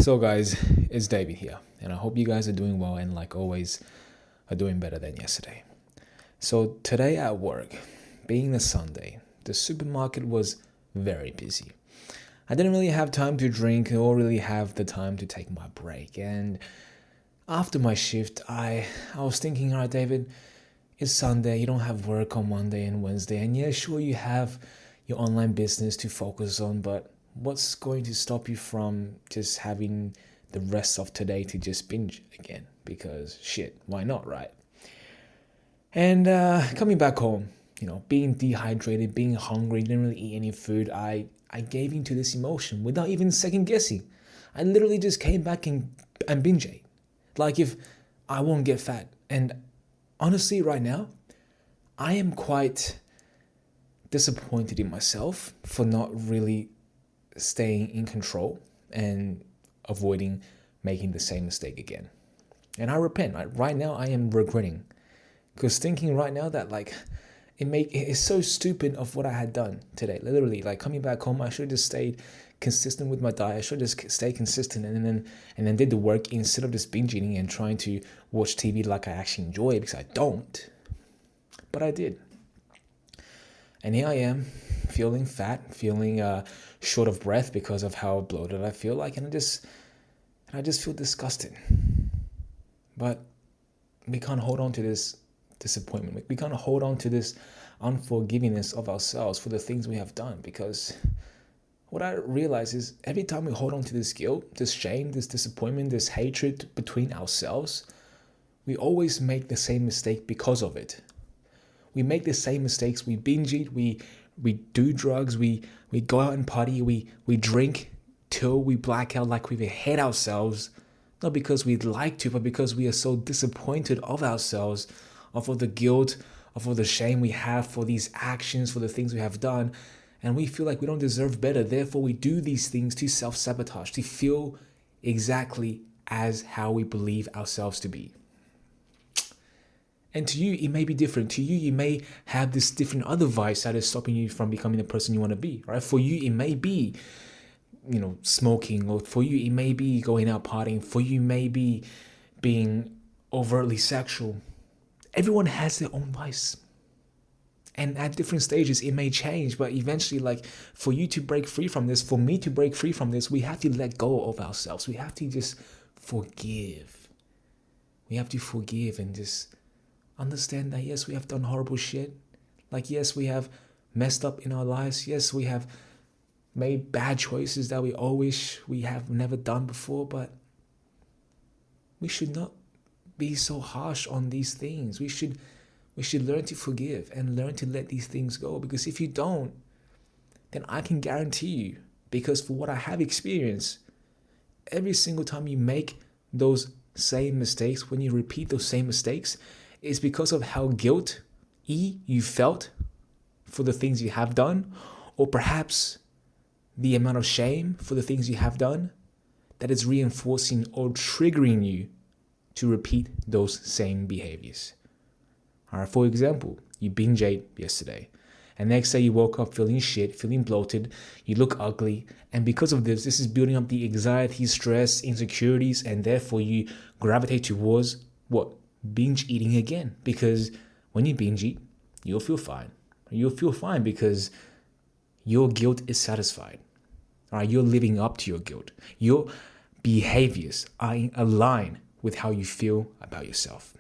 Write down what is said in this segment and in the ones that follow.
So, guys, it's David here, and I hope you guys are doing well and, like always, are doing better than yesterday. So, today at work, being a Sunday, the supermarket was very busy. I didn't really have time to drink or really have the time to take my break. And after my shift, I was thinking, all right, David, it's Sunday, you don't have work on Monday and Wednesday, and yeah, sure, you have your online business to focus on, but what's going to stop you from just having the rest of today to just binge again? Because shit, why not, right? And coming back home, being dehydrated, being hungry, didn't really eat any food, I gave into this emotion without even second guessing. I literally just came back and binge ate. Like if I won't get fat. And honestly, right now, I am quite disappointed in myself for not really staying in control and avoiding making the same mistake again. And I repent. Right now, I am regretting because thinking right now that it's so stupid of what I had done today. Literally, like coming back home, I should have just stayed consistent with my diet. I should just stay consistent and then did the work instead of just binge eating and trying to watch TV like I actually enjoy it, because I don't. But I did. And here I am, feeling fat, feeling short of breath because of how bloated I feel like, and I just feel disgusted. But we can't hold on to this disappointment. We can't hold on to this unforgivingness of ourselves for the things we have done, because what I realize is every time we hold on to this guilt, this shame, this disappointment, this hatred between ourselves, we always make the same mistake because of it. We make the same mistakes. We binge eat. We do drugs. We go out and party. We drink till we black out, like we hate ourselves, not because we'd like to, but because we are so disappointed of ourselves, of all the guilt, of all the shame we have for these actions, for the things we have done, and we feel like we don't deserve better. Therefore, we do these things to self-sabotage, to feel exactly as how we believe ourselves to be. And to you, it may be different. To you, you may have this different other vice that is stopping you from becoming the person you want to be, right? For you, it may be, smoking, or for you, it may be going out partying. For you, it may be being overtly sexual. Everyone has their own vice. And at different stages, it may change, but eventually, like for you to break free from this, for me to break free from this, we have to let go of ourselves. We have to just forgive. We have to forgive and just understand that yes, we have done horrible shit. Like yes, we have messed up in our lives. Yes, we have made bad choices that we all wish we have never done before, but we should not be so harsh on these things. We should learn to forgive and learn to let these things go, because if you don't, then I can guarantee you, because for what I have experienced, every single time you make those same mistakes, when you repeat those same mistakes, it's because of how guilty you felt for the things you have done, or perhaps the amount of shame for the things you have done that is reinforcing or triggering you to repeat those same behaviors. All right, for example, you binge ate yesterday, and next day you woke up feeling shit, feeling bloated, you look ugly, and because of this is building up the anxiety, stress, insecurities, and therefore you gravitate towards what? Binge eating again. Because when you binge eat, you'll feel fine. You'll feel fine because your guilt is satisfied. All right, you're living up to your guilt. Your behaviors are in line with how you feel about yourself.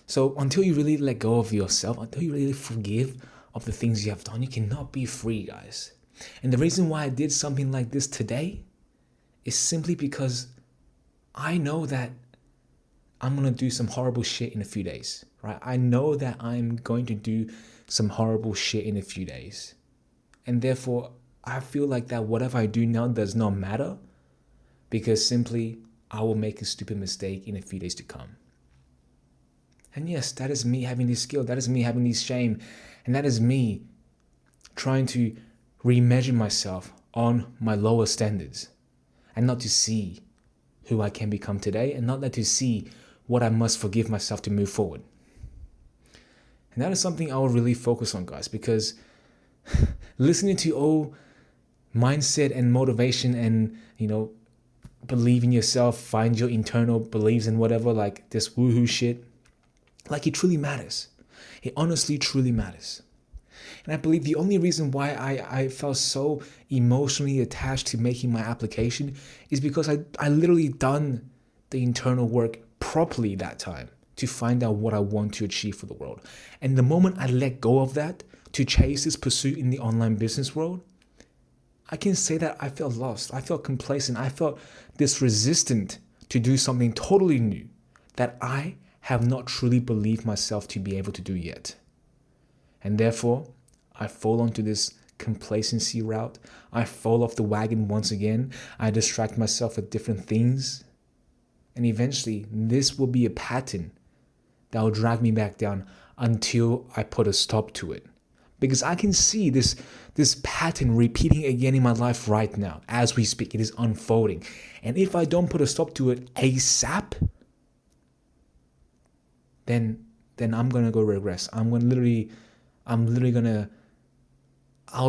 So until you really let go of yourself, until you really forgive of the things you have done, you cannot be free, guys. And the reason why I did something like this today is simply because I know that I'm going to do some horrible shit in a few days, right? I know that I'm going to do some horrible shit in a few days. And therefore, I feel like that whatever I do now does not matter, because simply I will make a stupid mistake in a few days to come. And yes, that is me having this guilt. That is me having this shame. And that is me trying to remeasure myself on my lower standards, and not to see who I can become today, and not to see what I must forgive myself to move forward. And that is something I will really focus on, guys, because listening to all mindset and motivation and, believe in yourself, find your internal beliefs and whatever, like this woohoo shit. Like, it truly matters. It honestly truly matters. And I believe the only reason why I felt so emotionally attached to making my application is because I literally done the internal work properly that time to find out what I want to achieve for the world. And the moment I let go of that to chase this pursuit in the online business world, I can say that I felt lost. I felt complacent. I felt this resistant to do something totally new that I have not truly believed myself to be able to do yet. And therefore, I fall onto this complacency route. I fall off the wagon once again. I distract myself with different things. And eventually, this will be a pattern that will drag me back down until I put a stop to it. Because I can see this pattern repeating again in my life right now. As we speak, it is unfolding. And if I don't put a stop to it ASAP, then I'm gonna go regress. I'll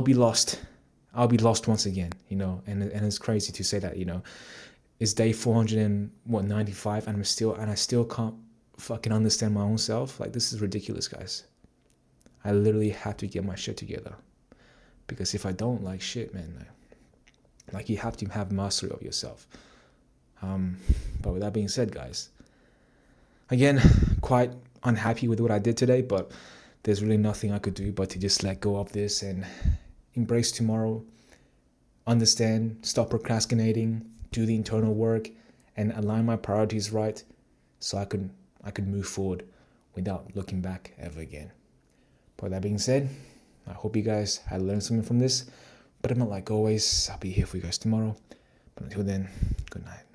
be lost. I'll be lost once again, and it's crazy to say that, it's day 495 and I still can't fucking understand my own self. Like, this is ridiculous, guys. I literally have to get my shit together, because if I don't, like, shit, man, like you have to have mastery of yourself. But with that being said, guys, again, quite unhappy with what I did today, but there's really nothing I could do but to just let go of this and embrace tomorrow, understand, stop procrastinating, do the internal work, and align my priorities right so I could move forward without looking back ever again. But that being said, I hope you guys had learned something from this. But if not, like always, I'll be here for you guys tomorrow. But until then, good night.